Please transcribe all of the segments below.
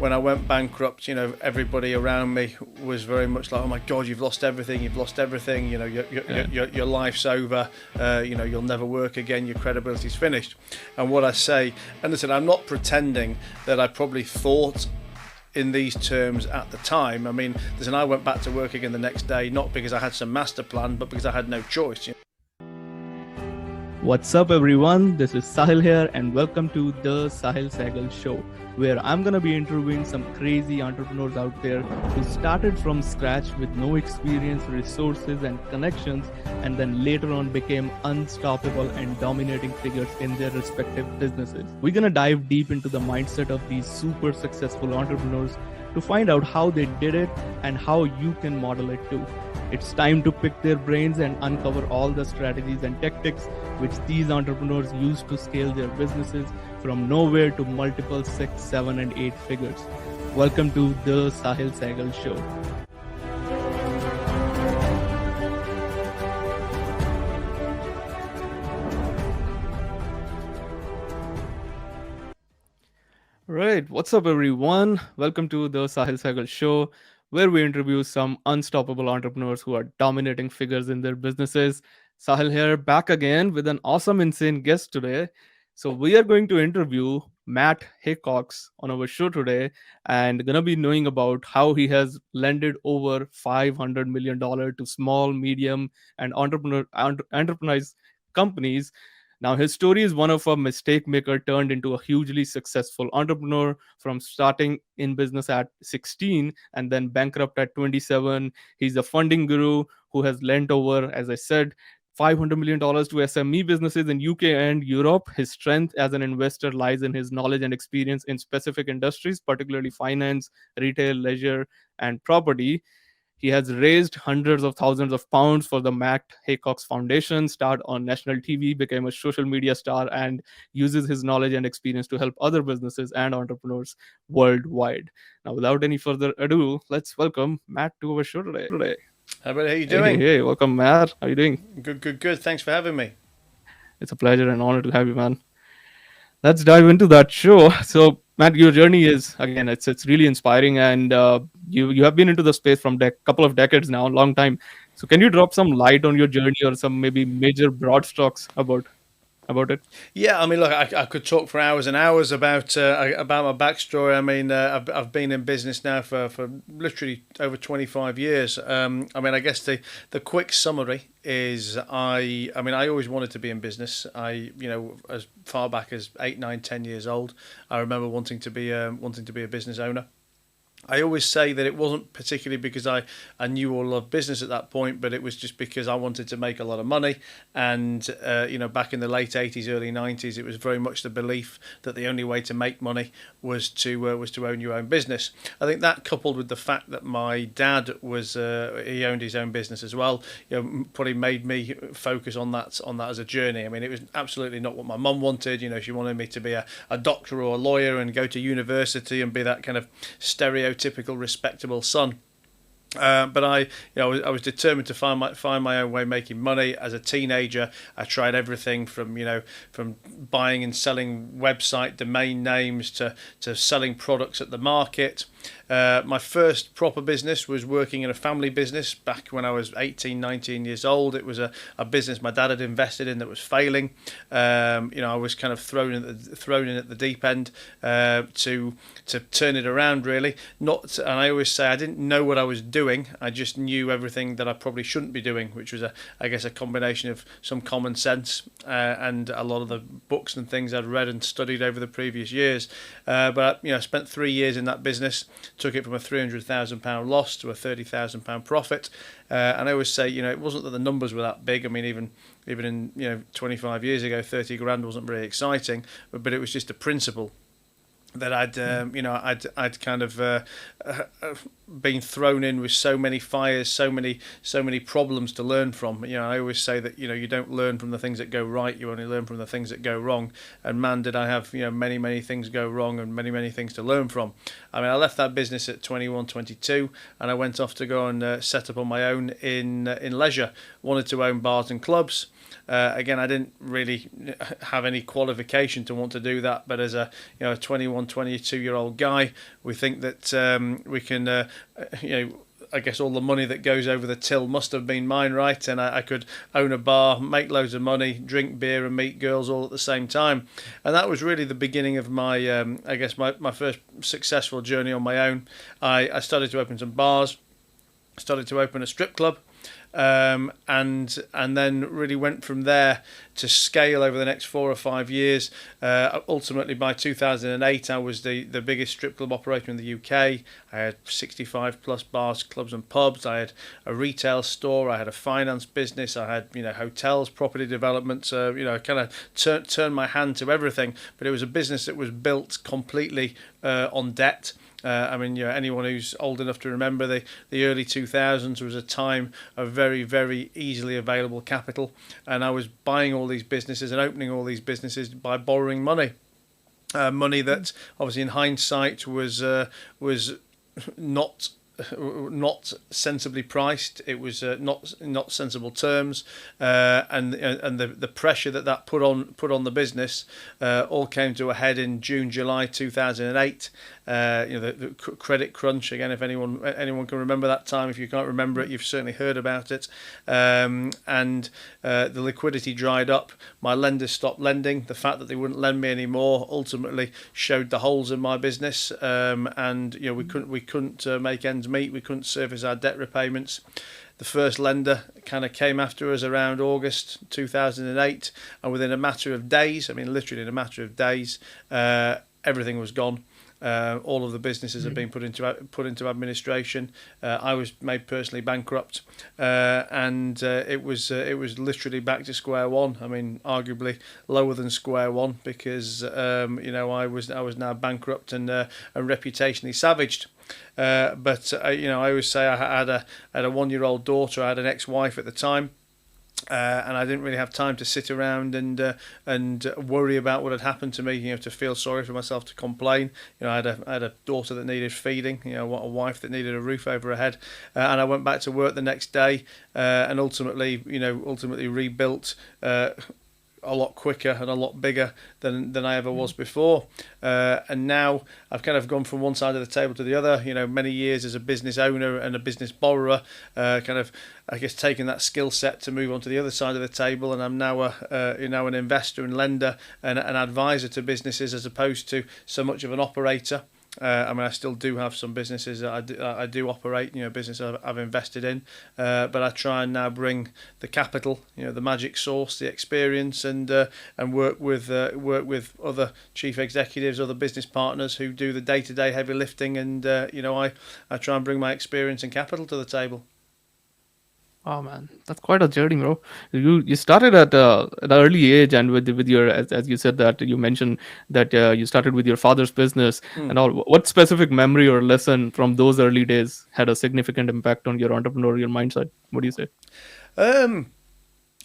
when I went bankrupt, everybody around me was very much like, oh my God, you've lost everything, your life's over, you'll never work again, your credibility's finished. And what I say, and listen, I'm not pretending that I probably thought in these terms at the time. I mean, listen, I went back to work again the next day, not because I had some master plan, but because I had no choice. What's up, everyone? This is Sahil here, and welcome to the Sehgal Show, where I'm gonna be interviewing some crazy entrepreneurs out there who started from scratch with no experience, resources, and connections, and then later on became unstoppable and dominating figures in their respective businesses. We're gonna dive deep into the mindset of these super successful entrepreneurs to find out how they did it and how you can model it too. It's time to pick their brains and uncover all the strategies and tactics which these entrepreneurs use to scale their businesses from nowhere to multiple 6, 7, and 8 figures. Welcome to the Sehgal Show. Right, what's up, everyone? Welcome to the Sehgal Show, where we interview some unstoppable entrepreneurs who are dominating figures in their businesses. Sahil here, back again with an awesome, insane guest today. So we are going to interview Matt Haycox on our show today, and gonna be knowing about how he has lended over $500 million to small, medium, and enterprise companies. Now, his story is one of a mistake maker turned into a hugely successful entrepreneur, from starting in business at 16 and then bankrupt at 27. He's a funding guru who has lent over, as I said, $500 million to SME businesses in UK and Europe. His strength as an investor lies in his knowledge and experience in specific industries, particularly finance, retail, leisure, and property. He has raised hundreds of thousands of pounds for the Matt Haycox Foundation, starred on national TV, became a social media star, and uses his knowledge and experience to help other businesses and entrepreneurs worldwide. Now, without any further ado, let's welcome Matt to our show today. How are you doing? Hey, welcome, Matt. How are you doing? Good. Thanks for having me. It's a pleasure and honor to have you, man. Let's dive into that show. So, Matt, your journey is, again, it's really inspiring, and you have been into the space from couple of decades now, long time. So, can you drop some light on your journey or some maybe major broad strokes about it? Yeah, I mean, look, I could talk for hours and hours about my backstory. I mean, I've been in business now for literally over 25 years. I mean, I guess the quick summary is I always wanted to be in business. As far back as 8, 9, 10 years old, I remember wanting to be a business owner. I always say that it wasn't particularly because I knew or loved business at that point, but it was just because I wanted to make a lot of money. And, back in the late 80s, early 90s, it was very much the belief that the only way to make money was to own your own business. I think that, coupled with the fact that my dad he owned his own business as well, probably made me focus on that as a journey. I mean, it was absolutely not what my mum wanted. She wanted me to be a doctor or a lawyer and go to university and be that kind of stereotypical respectable son. But I was determined to find my own way making money. As a teenager, I tried everything from buying and selling website domain names to selling products at the market. My first proper business was working in a family business back when I was 18, 19 years old. It was a business my dad had invested in that was failing. I was kind of thrown in at the deep end to turn it around, really. And I always say I didn't know what I was doing. I just knew everything that I probably shouldn't be doing, which was I guess a combination of some common sense and a lot of the books and things I'd read and studied over the previous years. But I spent 3 years in that business. Took it from a £300,000 loss to a £30,000 profit, and I always say, it wasn't that the numbers were that big. I mean, even in 25 years ago, 30 grand wasn't very exciting, but it was just a principle that I'd kind of been thrown in with so many fires, so many problems to learn from. I always say that you don't learn from the things that go right, you only learn from the things that go wrong. And man, did I have many things go wrong and many things to learn from. I mean, I left that business at 21, 22, and I went off to go and set up on my own in leisure. Wanted to own bars and clubs. Again, I didn't really have any qualification to want to do that, but as a 21, 22-year-old guy, we think that we can I guess all the money that goes over the till must have been mine, right? And I could own a bar, make loads of money, drink beer, and meet girls all at the same time. And that was really the beginning of my first successful journey on my own. I started to open some bars, started to open a strip club, and then really went from there to scale over the next 4 or 5 years. Ultimately, by 2008, I was the biggest strip club operator in the UK. I had 65 plus bars, clubs, and pubs. I had a retail store. I had a finance business. I had hotels, property development. Kind of turned my hand to everything. But it was a business that was built completely on debt. Anyone who's old enough to remember the early 2000s was a time of very, very easily available capital, and I was buying all these businesses and opening all these businesses by borrowing money. Money that obviously in hindsight was not sensibly priced. It was not sensible terms, and the pressure that put on the business all came to a head in July 2008. The credit crunch again. If anyone can remember that time, if you can't remember it, you've certainly heard about it. And the liquidity dried up. My lenders stopped lending. The fact that they wouldn't lend me anymore ultimately showed the holes in my business. And we couldn't make ends meet. We couldn't service our debt repayments. The first lender kind of came after us around August 2008, and within a matter of days, literally in a matter of days, everything was gone. All of the businesses have been put into administration. I was made personally bankrupt, and it was literally back to square one. Arguably lower than square one, because I was now bankrupt and reputationally savaged. But I always say I had a 1-year-old daughter. I had an ex-wife at the time. And I didn't really have time to sit around and worry about what had happened to me. To feel sorry for myself, to complain. I had a daughter that needed feeding. A wife that needed a roof over her head. And I went back to work the next day, and ultimately rebuilt. A lot quicker and a lot bigger than I ever was before, and now I've kind of gone from one side of the table to the other. Many years as a business owner and a business borrower, taking that skill set to move on to the other side of the table, and I'm now an investor and lender and an advisor to businesses, as opposed to so much of an operator. I still do have some businesses that I do operate, business I've invested in, but I try and now bring the capital, the magic sauce, the experience, and work with other chief executives, other business partners who do the day-to-day heavy lifting, and I try and bring my experience and capital to the table. Oh man, that's quite a journey, bro. You started at an early age, and with your, as you said, that you mentioned that you started with your father's business and all. What specific memory or lesson from those early days had a significant impact on your entrepreneurial mindset? What do you say?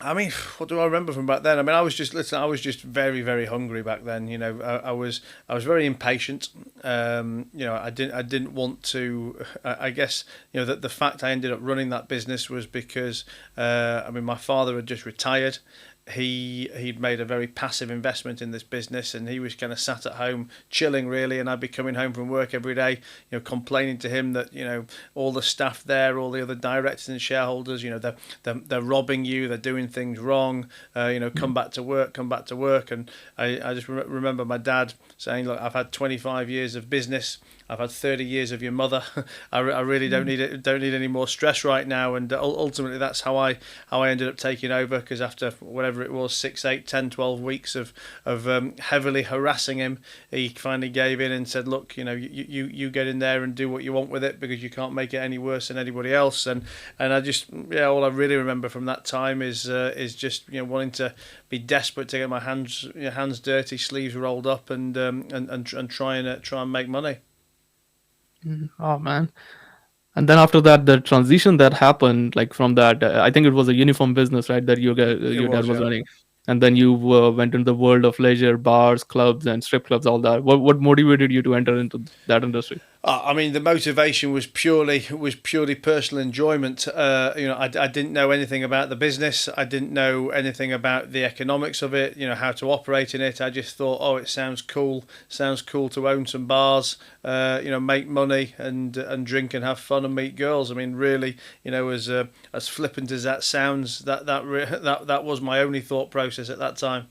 What do I remember from back then? I was just very, very hungry back then. I was very impatient. I didn't want to. I guess that the fact I ended up running that business was because my father had just retired. He'd made a very passive investment in this business, and he was kind of sat at home chilling really, and I'd be coming home from work every day, complaining to him that all the staff there, all the other directors and shareholders, they're robbing you, they're doing things wrong, come back to work, and I just remember my dad saying, look, I've had 25 years of business, I've had 30 years of your mother. I really don't need any more stress right now. And ultimately, that's how I ended up taking over. Because after whatever it was, 6, 8, 10, 12 weeks of heavily harassing him, he finally gave in and said, "Look, you get in there and do what you want with it, because you can't make it any worse than anybody else." And I just all I really remember from that time is just wanting to be desperate to get my hands dirty, sleeves rolled up, and try and make money. Oh man. And then after that, the transition that happened, like from that, I think it was a uniform business, right? That your dad was running, and then you went into the world of leisure, bars, clubs, and strip clubs, all that. What motivated you to enter into that industry? I mean, the motivation was purely personal enjoyment. I didn't know anything about the business. I didn't know anything about the economics of it. How to operate in it. I just thought, oh, it sounds cool. Sounds cool to own some bars. Make money and drink and have fun and meet girls. I mean, really, as flippant as that sounds, that was my only thought process at that time.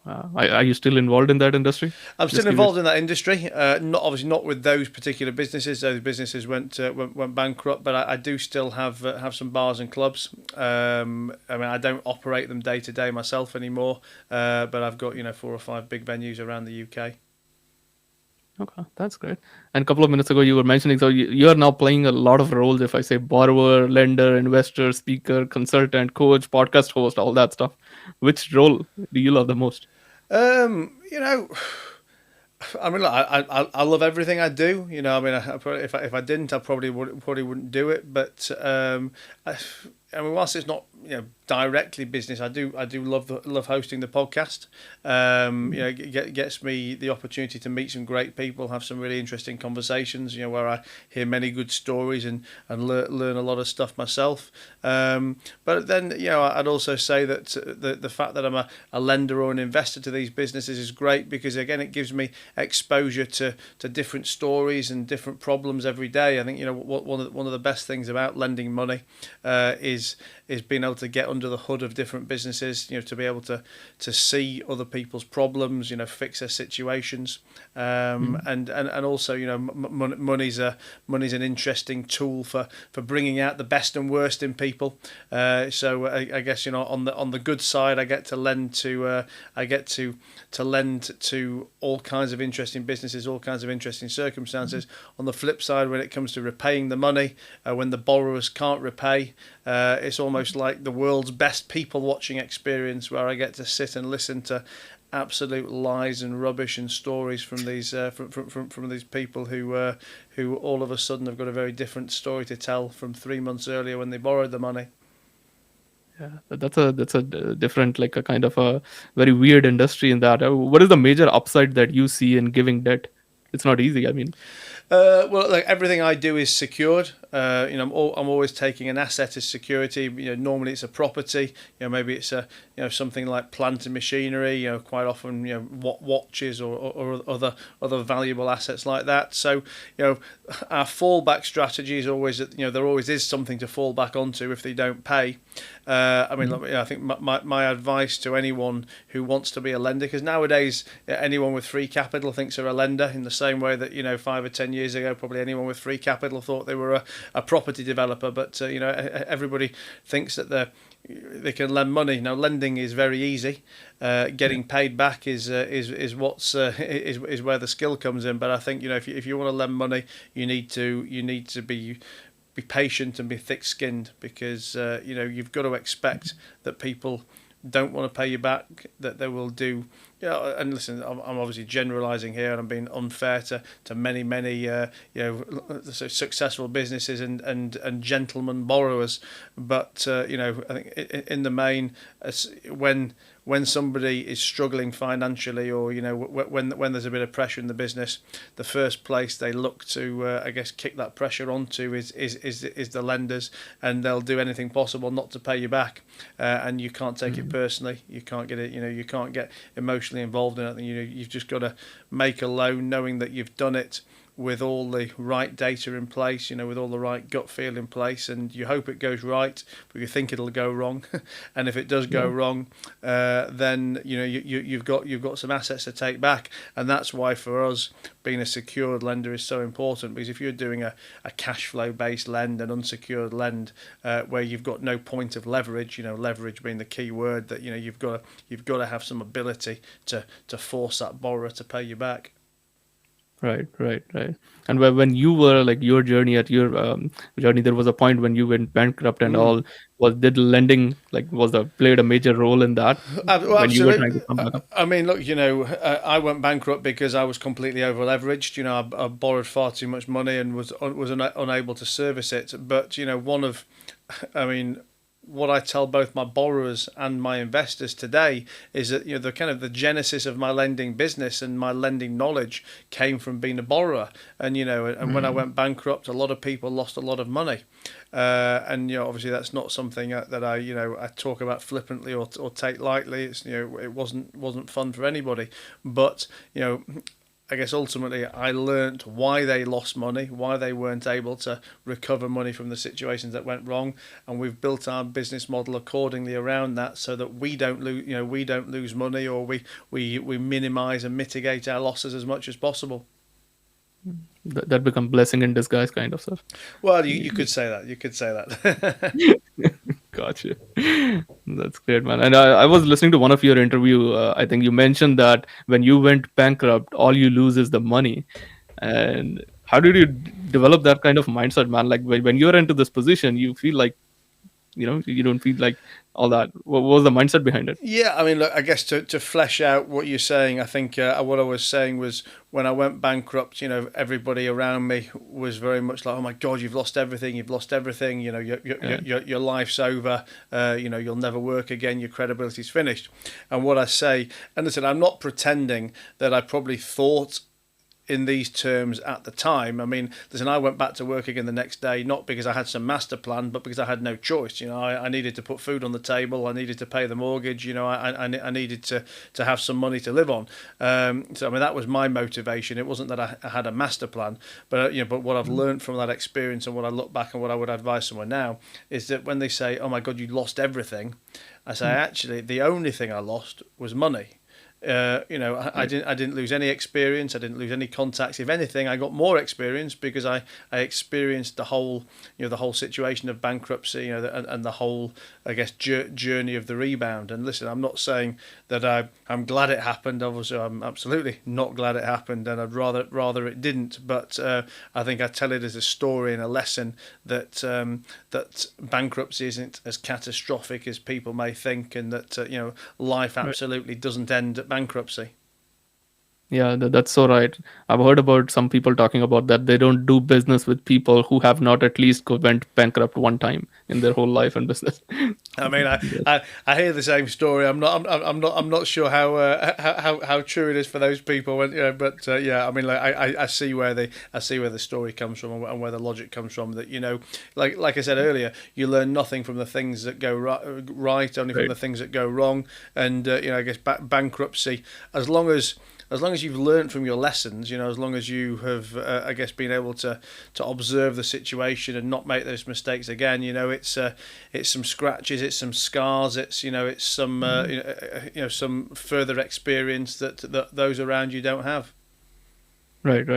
Are you still involved in that industry? I'm Just still curious. involved in that industry. Not obviously not with those particular businesses. Those businesses went bankrupt, but I do still have some bars and clubs. I mean, I don't operate them day to day myself anymore, but I've got 4 or 5 big venues around the UK. Okay, that's great. And a couple of minutes ago, you were mentioning, so you are now playing a lot of roles. If I say borrower, lender, investor, speaker, consultant, coach, podcast host, all that stuff, which role do you love the most? Um, you know, I mean, look, I love everything I do. I mean, if I didn't, I probably wouldn't do it. But I mean, whilst it's not directly business, I do love hosting the podcast. It gets me the opportunity to meet some great people, have some really interesting conversations. Where I hear many good stories and learn a lot of stuff myself. But then I'd also say that the fact that I'm a lender or an investor to these businesses is great, because again it gives me exposure to different stories and different problems every day. I think one of the best things about lending money is being able to get under the hood of different businesses, to be able to see other people's problems, fix their situations, Mhm. and also money's an interesting tool for bringing out the best and worst in people. So I guess on the good side, I get to lend to lend to all kinds of interesting businesses, all kinds of interesting circumstances. On the flip side, when it comes to repaying the money, when the borrowers can't repay, it's almost like the world's best people watching experience, where I get to sit and listen to absolute lies and rubbish and stories from these from these people who all of a sudden have got a very different story to tell from 3 months earlier when they borrowed the money. Yeah, that's a different, like a kind of a very weird industry in that. What is the major upside that you see in giving debt? It's not easy. I mean, Well, like everything I do is secured. I'm always taking an asset as security. Normally it's a property. Maybe it's something like plant and machinery. Quite often watches or other valuable assets like that. So our fallback strategy is always that there always is something to fall back onto if they don't pay. I mean, Mhm. look, I think my advice to anyone who wants to be a lender, because nowadays anyone with free capital thinks they're a lender, in the same way that 5 or 10 years ago probably anyone with free capital thought they were a property developer. But everybody thinks that they can lend money. Now, lending is very easy. Yeah. Getting paid back is what's is where the skill comes in. But I think if you want to lend money, you need to be patient and be thick-skinned, because you've got to expect that people don't want to pay you back, that they will do. And listen, I'm obviously generalising here, and I'm being unfair to many successful businesses and gentlemen borrowers. But I think in the main, when somebody is struggling financially, or when there's a bit of pressure in the business, the first place they look to I guess kick that pressure onto is the lenders, and they'll do anything possible not to pay you back. And you can't take it Mhm. personally. You can't get it. You can't get emotionally involved in it. You've just got to make a loan, knowing that you've done it with all the right data in place, with all the right gut feel in place, and you hope it goes right, but you think it'll go wrong. And if it does go Yeah. wrong, then you've got some assets to take back. And that's why for us, being a secured lender is so important, because if you're doing a cash flow based lend, an unsecured lend, where you've got no point of leverage, leverage being the key word, that you've got to have some ability to force that borrower to pay you back. Right, right, right. And when you were like your journey at your journey, there was a point when you went bankrupt and Mm. all. Did lending like was the played a major role in that Well, when you were trying absolutely. to come back up? I mean, look, I went bankrupt because I was completely over leveraged. I borrowed far too much money and was unable to service it. But one of, I mean, what I tell both my borrowers and my investors today is that the kind of the genesis of my lending business and my lending knowledge came from being a borrower. And and when I went bankrupt, a lot of people lost a lot of money. And obviously that's not something that I talk about flippantly or take lightly. It's it wasn't fun for anybody, but I guess ultimately I learned why they lost money, why they weren't able to recover money from the situations that went wrong, and we've built our business model accordingly around that, so that we don't lose money, or we minimize and mitigate our losses as much as possible. That become blessing in disguise kind of stuff. Well, you could say that. You could say that. Gotcha. That's great, man. And I was listening to one of your interview. I think you mentioned that when you went bankrupt, all you lose is the money. And how did you develop that kind of mindset, man? Like when you're into this position, you feel like, you don't feel like all that. What was the mindset behind it? Yeah, I mean, look, I guess to flesh out what you're saying, I think what I was saying was when I went bankrupt, everybody around me was very much like, oh my God, you've lost everything, your life's over, you'll never work again, your credibility's finished. And what I say, and listen, I'm not pretending that I probably thought in these terms at the time. I mean, listen, I went back to work again the next day, not because I had some master plan, but because I had no choice. I needed to put food on the table. I needed to pay the mortgage. I needed to have some money to live on. So, I mean, that was my motivation. It wasn't that I had a master plan, but but what I've learned from that experience, and what I look back and what I would advise someone now, is that when they say, oh my God, you lost everything, I say, actually, the only thing I lost was money. I didn't lose any experience. I didn't lose any contacts. If anything, I got more experience because I experienced the whole situation of bankruptcy, and the whole, I guess, journey of the rebound. And listen, I'm not saying that I'm glad it happened. Obviously, I'm absolutely not glad it happened, and I'd rather it didn't. But I think I tell it as a story and a lesson that that bankruptcy isn't as catastrophic as people may think, and that life absolutely doesn't end at bankruptcy. Yeah, that's so right. I've heard about some people talking about that they don't do business with people who have not at least went bankrupt one time in their whole life and business. I mean, Yes. I hear the same story. I'm not sure how true it is for those people. But yeah, I mean, like I see where the story comes from, and where the logic comes from. That like I said earlier, you learn nothing from the things that go right, only from Right. the things that go wrong. And I guess bankruptcy, as long as you've learned from your lessons, as long as you have, I guess, been able to observe the situation and not make those mistakes again, it's some scratches, it's some scars, it's some, some further experience that those around you don't have. Right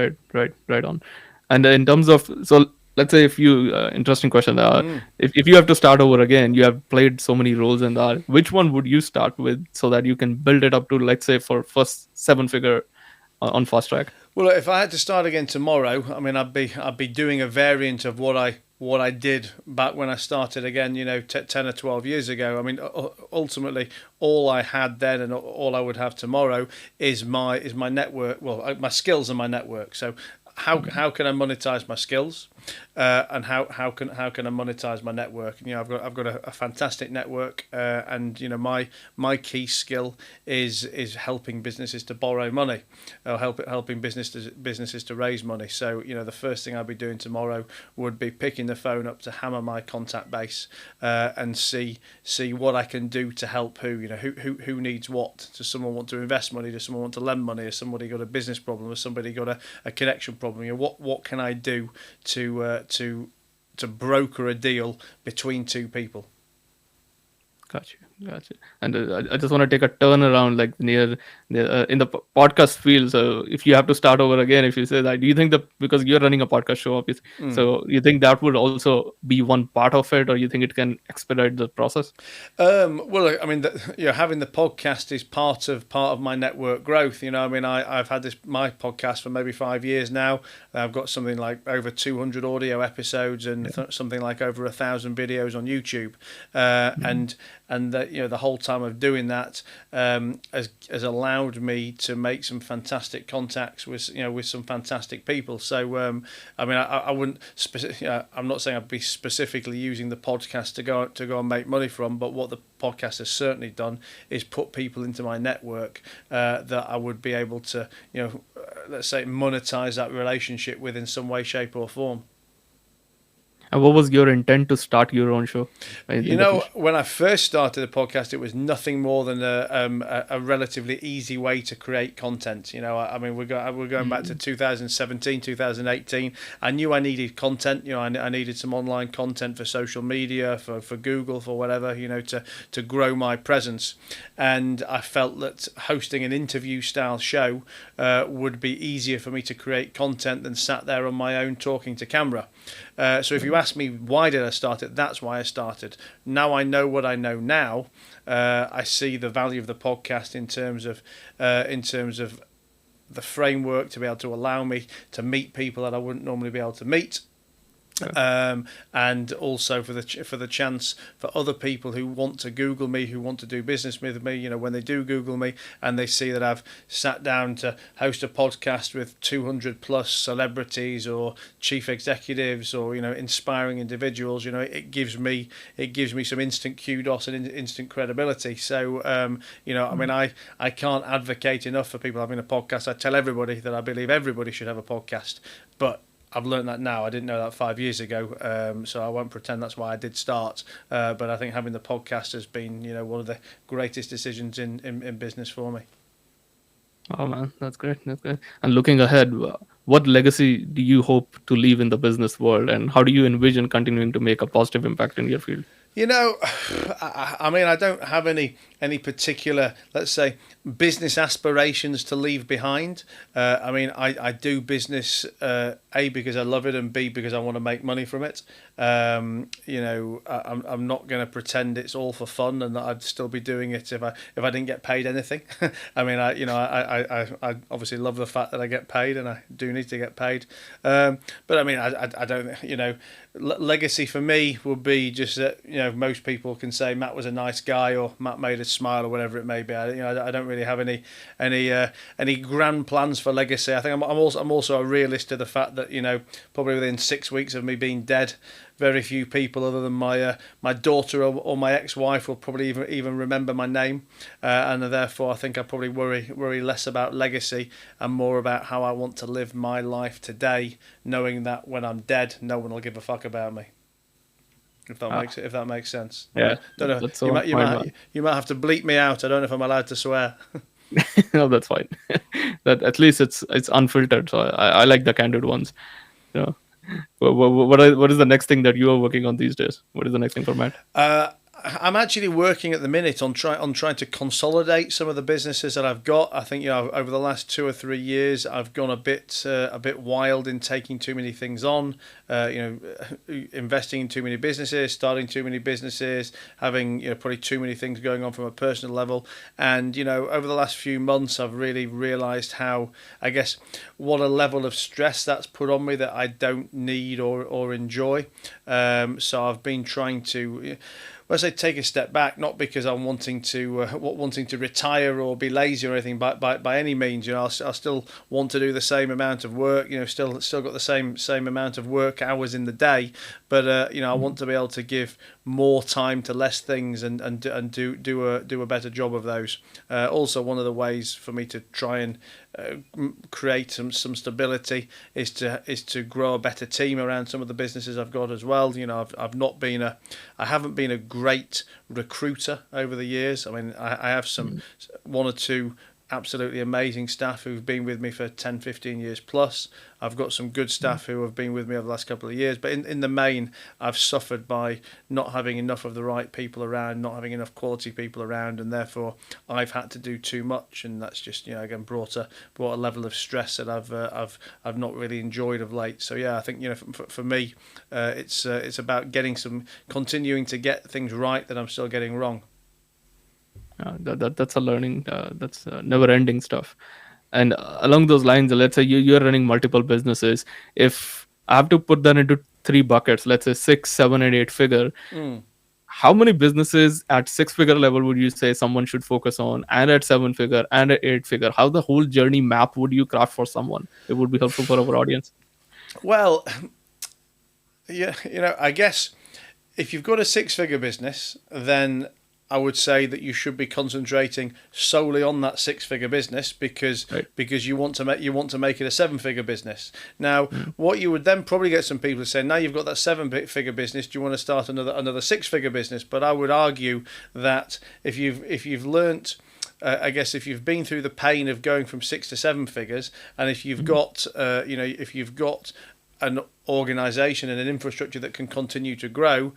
on. And in terms of, so let's say if you, interesting question, Mm. if you have to start over again, you have played so many roles in that. Which one would you start with so that you can build it up to, let's say, for first seven figure on fast track? Well, if I had to start again tomorrow, I mean, I'd be doing a variant of what I did back when I started again, 10 or 12 years ago. I mean, ultimately, all I had then and all I would have tomorrow is my network. Well, my skills and my network. So how can I monetize my skills, and how can I monetize my network? And, I've got a fantastic network, and my key skill is helping businesses to borrow money, or helping businesses to raise money. So the first thing I'd be doing tomorrow would be picking the phone up to hammer my contact base, and see what I can do to help who needs what. Does someone want to invest money? Does someone want to lend money? Has somebody got a business problem? Has somebody got a connection problem? What can I do to broker a deal between two people? Gotcha. And I just want to take a turn around, like near in the podcast field. So if you have to start over again, if you say that, do you think that because you're running a podcast show, obviously, so you think that would also be one part of it, or you think it can expedite the process? Well, I mean, having the podcast is part of my network growth. I mean, I've had my podcast for maybe 5 years now. I've got something like over 200 audio episodes and something like over 1,000 videos on YouTube, and that, the whole time of doing that has allowed me to make some fantastic contacts with some fantastic people. So I mean, I wouldn't I'm not saying I'd be specifically using the podcast to go and make money from, but what the podcast has certainly done is put people into my network that I would be able to, let's say, monetize that relationship with in some way, shape, or form. And what was your intent to start your own show in the future? When I first started the podcast, it was nothing more than a relatively easy way to create content. I mean, we're going back to 2017, 2018. I knew I needed content. I needed some online content for social media, for Google, for whatever, to grow my presence. And I felt that hosting an interview style show would be easier for me to create content than sat there on my own talking to camera. So if you ask me why did I start it, that's why I started. Now I know what I know now. I see the value of the podcast in terms of the framework to be able to allow me to meet people that I wouldn't normally be able to meet. And also for the chance for other people who want to Google me, who want to do business with me, when they do Google me and they see that I've sat down to host a podcast with 200 plus celebrities or chief executives or inspiring individuals, it gives me some instant kudos and instant credibility. So I mean, I can't advocate enough for people having a podcast. I tell everybody that I believe everybody should have a podcast, but I've learned that now. I didn't know that 5 years ago, so I won't pretend that's why I did start. But I think having the podcast has been, one of the greatest decisions in business for me. Oh man, that's great. That's great. And looking ahead, what legacy do you hope to leave in the business world, and how do you envision continuing to make a positive impact in your field? I mean, I don't have any particular, let's say, business aspirations to leave behind. I mean, I do business, A, because I love it, and B, because I want to make money from it. I'm not going to pretend it's all for fun and that I'd still be doing it if I didn't get paid anything. I mean, I obviously love the fact that I get paid, and I do need to get paid. But I mean, I don't, legacy for me would be just that, most people can say Matt was a nice guy or Matt made us smile or whatever it may be. I don't really have any grand plans for legacy. I think I'm also a realist to the fact that probably within 6 weeks of me being dead, very few people other than my daughter or my ex-wife will probably even remember my name, and therefore I think I probably worry less about legacy and more about how I want to live my life today, knowing that when I'm dead, no one will give a fuck about me. If that makes sense. Yeah, don't know. That's so You might have to bleep me out. I don't know if I'm allowed to swear. No, that's fine. That at least it's unfiltered. So I like the candid ones. What is the next thing that you are working on these days? What is the next thing for Matt? I'm actually working at the minute on trying to consolidate some of the businesses that I've got. I think over the last 2 or 3 years I've gone a bit wild in taking too many things on, investing in too many businesses, starting too many businesses, having probably too many things going on from a personal level. And over the last few months I've really realised how, I guess, what a level of stress that's put on me that I don't need or enjoy. So I've been trying to, when I say take a step back, not because I'm wanting to retire or be lazy or anything by any means. I still want to do the same amount of work. Still got the same amount of work hours in the day, but I want to be able to give more time to less things and do a better job of those. Also, one of the ways for me to try and create some stability is to grow a better team around some of the businesses I've got as well. I haven't been a great recruiter over the years. I mean, I have one or two absolutely amazing staff who've been with me for 10, 15 years plus. I've got some good staff who have been with me over the last couple of years, but in the main, I've suffered by not having enough of the right people around, not having enough quality people around, and therefore I've had to do too much, and that's just again brought a level of stress that I've not really enjoyed of late. So yeah, I think for me, it's about continuing to get things right that I'm still getting wrong. That's a learning. That's never-ending stuff. And along those lines, let's say you're running multiple businesses. If I have to put that into 3 buckets, let's say 6, 7, and 8 figure, how many businesses at 6 figure level would you say someone should focus on, and at 7 figure and at 8 figure? How the whole journey map would you craft for someone? It would be helpful for our audience. Well, yeah, I guess if you've got a six-figure business, then I would say that you should be concentrating solely on that six-figure business because Right. you want to make it a seven-figure business. Now, Mm. what you would then probably get some people to say, now you've got that seven-figure business, do you want to start another six-figure business? But I would argue that if you've learnt I guess if you've been through the pain of going from six to seven figures, and if you've got an organization and an infrastructure that can continue to grow,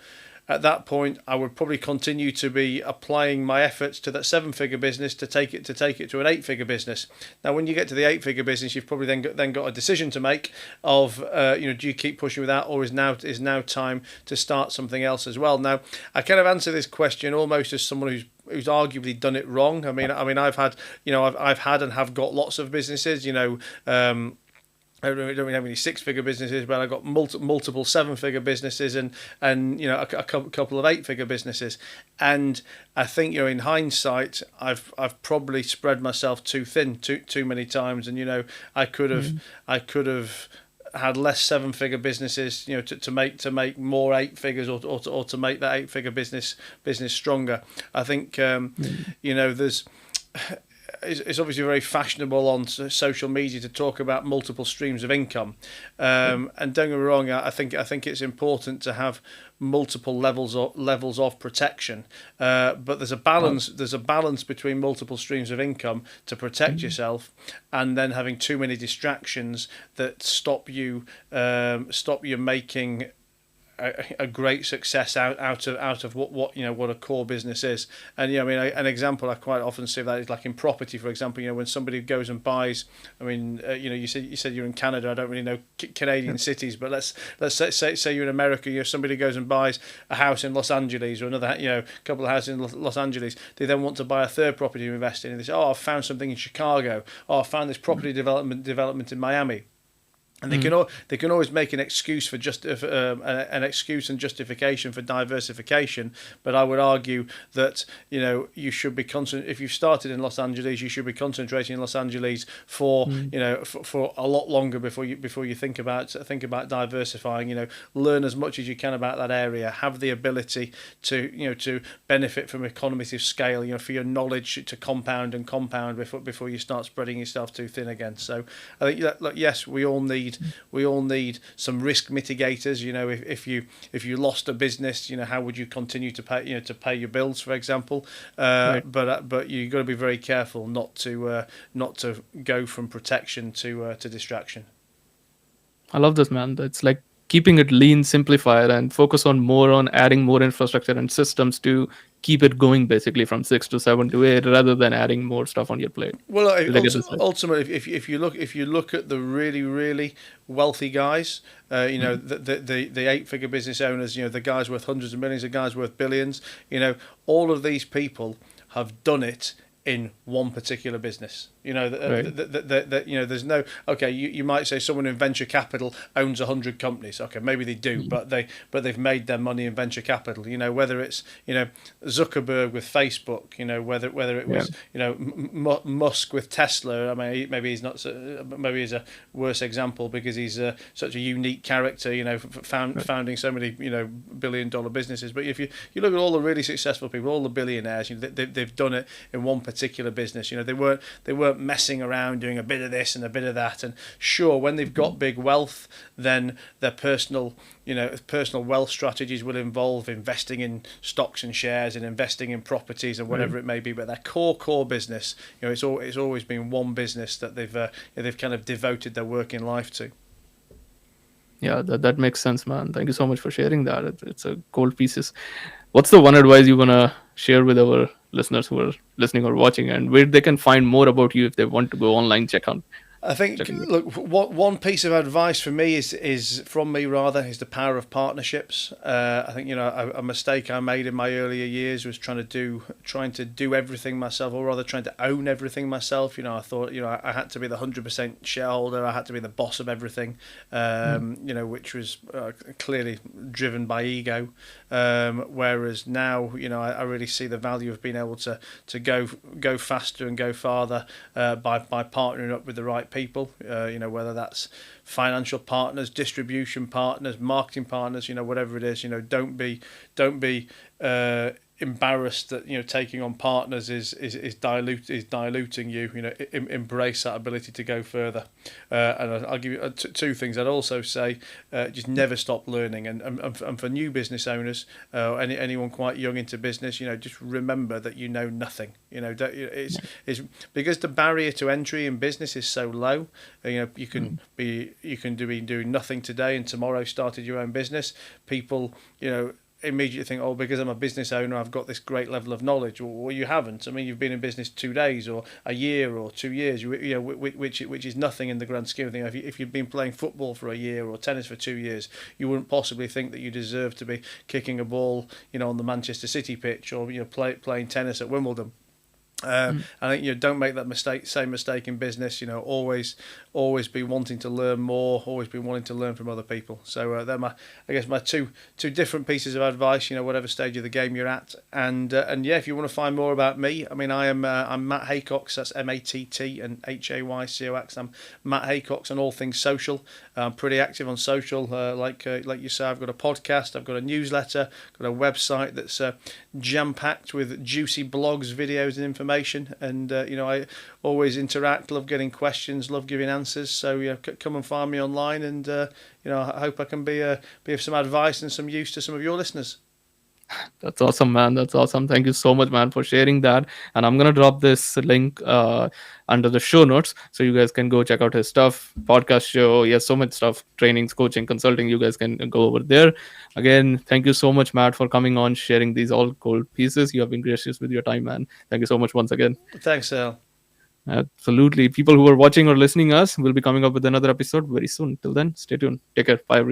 at that point I would probably continue to be applying my efforts to that seven-figure business to take it to an eight-figure business. Now, when you get to the eight-figure business, you've probably then got a decision to make of do you keep pushing with that, or is now time to start something else as well. Now, I kind of answer this question almost as someone who's arguably done it wrong. I've had and have got lots of businesses. I don't really have any six-figure businesses, but I've got multiple seven-figure businesses and a couple of eight-figure businesses. And I think in hindsight, I've probably spread myself too thin too many times, and I could have had less seven-figure businesses, to make more eight figures, or to make that eight-figure business stronger. I think there's. It's obviously very fashionable on social media to talk about multiple streams of income, and don't get me wrong. I think it's important to have multiple levels of protection, but there's a balance. There's a balance between multiple streams of income to protect yourself, and then having too many distractions that stop you making a great success out of what a core business is. And an example I quite often see of that is like in property, for example. When somebody goes and buys, you said you're in Canada. I don't really know Canadian cities, but let's say you're in America. Somebody goes and buys a house in Los Angeles, or another couple of houses in Los Angeles. They then want to buy a third property to invest in, and they say, oh, I've found something in Chicago. Oh, I found this property development in Miami. And they can always make an excuse for an excuse and justification for diversification, but I would argue that you should be if you've started in Los Angeles, you should be concentrating in Los Angeles for for a lot longer before you think about diversifying. Learn as much as you can about that area, have the ability to benefit from economies of scale, for your knowledge to compound before you start spreading yourself too thin again. So I think yes, we all need some risk mitigators. If you lost a business, how would you continue to pay your bills, for example? Right. But you've got to be very careful not to go from protection to distraction. I love this, man. It's like keeping it lean, simplified, and focus on adding more infrastructure and systems to keep it going, basically from 6 to 7 to 8, rather than adding more stuff on your plate. Well, Did I get this right? ultimately, if you look at the really really wealthy guys, the eight-figure business owners, the guys worth hundreds of millions, the guys worth billions, all of these people have done it in one particular business. There's no, okay, you might say someone in venture capital owns 100 companies. Okay, maybe they do, but they've made their money in venture capital. Whether it's Zuckerberg with Facebook, whether it was Musk with Tesla. I mean, maybe he's not. Maybe he's a worse example because he's such a unique character. Founding so many billion-dollar businesses. But if you look at all the really successful people, all the billionaires, they've done it in one particular business. They weren't messing around doing a bit of this and a bit of that. And sure, when they've got big wealth, then their personal wealth strategies will involve investing in stocks and shares and investing in properties and whatever it may be. But their core business, it's always been one business that they've kind of devoted their working life to. Yeah, that makes sense, man. Thank you so much for sharing that. It's a gold pieces. What's the one advice you wanna share with our listeners who are listening or watching, and where they can find more about you if they want to go online check out? I think, checking it. look, one piece of advice for me is from me rather is the power of partnerships. I think a mistake I made in my earlier years was trying to do everything myself, or rather trying to own everything myself. I thought I had to be the 100% shareholder. I had to be the boss of everything. Mm. Which was clearly driven by ego. Whereas now, I really see the value of being able to go faster and go farther by partnering up with the right people. Whether that's financial partners, distribution partners, marketing partners, whatever it is. Don't be embarrassed that taking on partners is diluting you. Embrace that ability to go further. And I'll give you two things. I'd also say just never stop learning. And for new business owners, anyone quite young into business, just remember that you know nothing. It's because the barrier to entry in business is so low. You can be doing nothing today and tomorrow started your own business. People, immediately think, oh, because I'm a business owner, I've got this great level of knowledge. Well, you haven't. I mean, you've been in business 2 days or a year or 2 years, which is nothing in the grand scheme of things. If you've been playing football for a year or tennis for 2 years, you wouldn't possibly think that you deserve to be kicking a ball, on the Manchester City pitch or playing tennis at Wimbledon. I think don't make that same mistake in business. Always be wanting to learn more. Always be wanting to learn from other people. So they're my two different pieces of advice. Whatever stage of the game you're at, and yeah, if you want to find more about me, I mean, I'm Matt Haycox. That's MATT and HAYCOX. I'm Matt Haycox on all things social. I'm pretty active on social. Like you say, I've got a podcast. I've got a newsletter. Got a website that's jam packed with juicy blogs, videos, and information. And I always interact, love getting questions, love giving answers. So come and find me online, and I hope I can be of some advice and some use to some of your listeners. That's awesome, man. That's awesome. Thank you so much, man, for sharing that. And I'm gonna drop this link under the show notes so you guys can go check out his stuff, podcast show. He has so much stuff, trainings, coaching, consulting. You guys can go over there. Again, thank you so much, Matt, for coming on, sharing these all gold pieces. You have been gracious with your time, man. Thank you so much once again. Thanks, Sahil. Absolutely. People who are watching or listening us will be coming up with another episode very soon. Till then, stay tuned. Take care. Bye, everyone.